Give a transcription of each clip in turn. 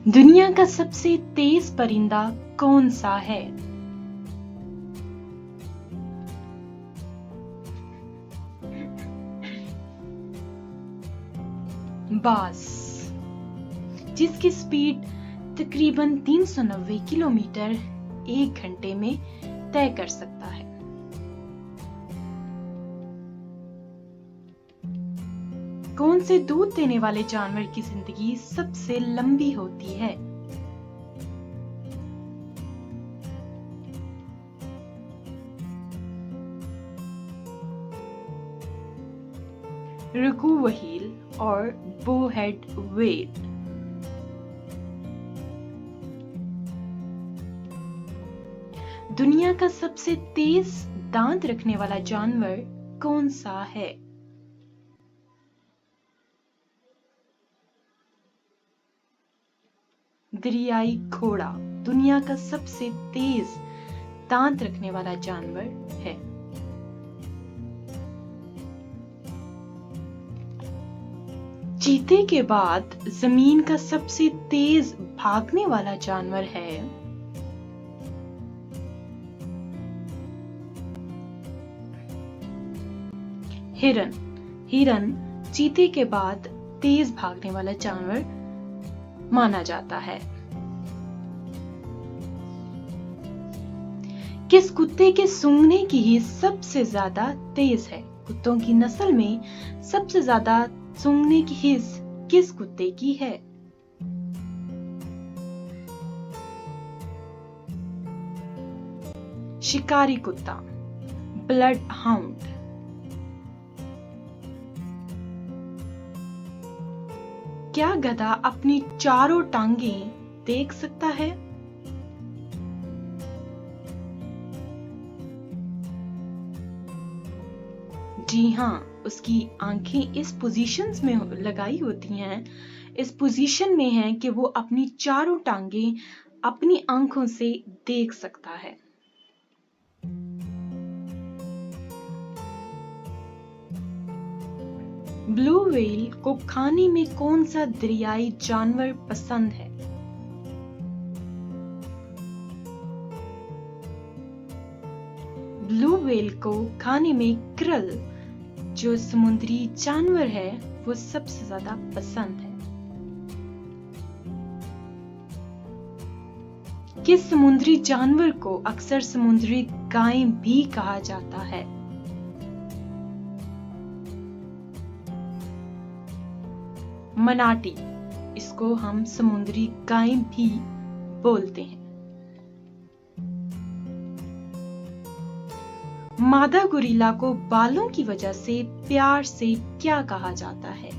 दुनिया का सबसे तेज परिंदा कौन सा है? बाज, जिसकी स्पीड तकरीबन 390 किलोमीटर 1 घंटे में तय कर सकता है। कौन से दूध देने वाले जानवर की जिंदगी सबसे लंबी होती है? रघु व्हेल और बोहेड व्हेल। दुनिया का सबसे तेज दांत रखने वाला जानवर कौन सा है? दरियाई घोड़ा दुनिया का सबसे तेज दांत रखने वाला जानवर है। चीते के बाद जमीन का सबसे तेज भागने वाला जानवर है। हिरन। हिरन चीते के बाद तेज भागने वाला जानवर माना जाता है। किस कुत्ते के सूंघने की हिस्स सबसे ज्यादा तेज है? कुत्तों की नस्ल में सबसे ज्यादा सूंघने की हिस्स किस कुत्ते की है? शिकारी कुत्ता, ब्लड हाउंड। क्या गधा अपनी चारों टांगें देख सकता है? जी हाँ, उसकी आंखें इस पोजीशंस में लगाई होती हैं, इस पोजीशन में है कि वो अपनी चारों टांगें अपनी आंखों से देख सकता है। ब्लू व्हेल को खाने में कौन सा दरियाई जानवर पसंद है? ब्लू व्हेल को खाने में krill, जो समुद्री जानवर है, वो सबसे ज्यादा पसंद है। किस समुद्री जानवर को अक्सर समुद्री गाय भी कहा जाता है? मनाटी, इसको हम समुद्री गाय भी बोलते हैं। मादा गोरिल्ला को बालों की वजह से प्यार से क्या कहा जाता है?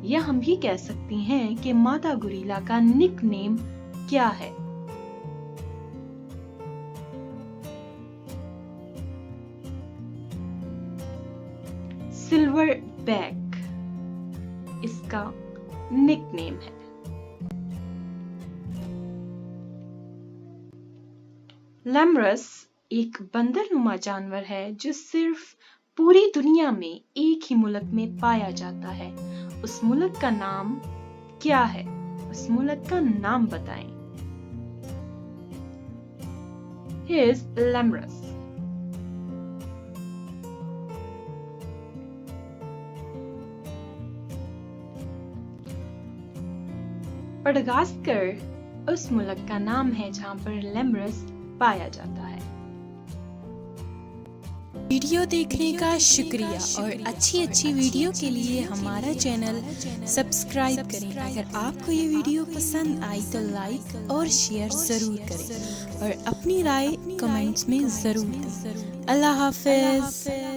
या हम भी कह सकते हैं कि मादा गोरिल्ला का निकनेम क्या है? सिल्वर बैक इसका निकनेम है। लेमरस एक बंदरनुमा जानवर है जो सिर्फ पूरी दुनिया में एक ही मुल्क में पाया जाता है। उस मुल्क का नाम क्या है? उस मुल्क का नाम बताएं। He is लेमरस। मडागास्कर उस मुल्क का नाम है जहां पर लेमरस पाया जाता है। वीडियो देखने का शुक्रिया और अच्छी वीडियो के लिए हमारा चैनल सब्सक्राइब करें। अगर आपको ये वीडियो पसंद आई तो लाइक और शेयर जरूर करें और अपनी राय कमेंट्स में जरूर दें। अल्लाह हाफिज।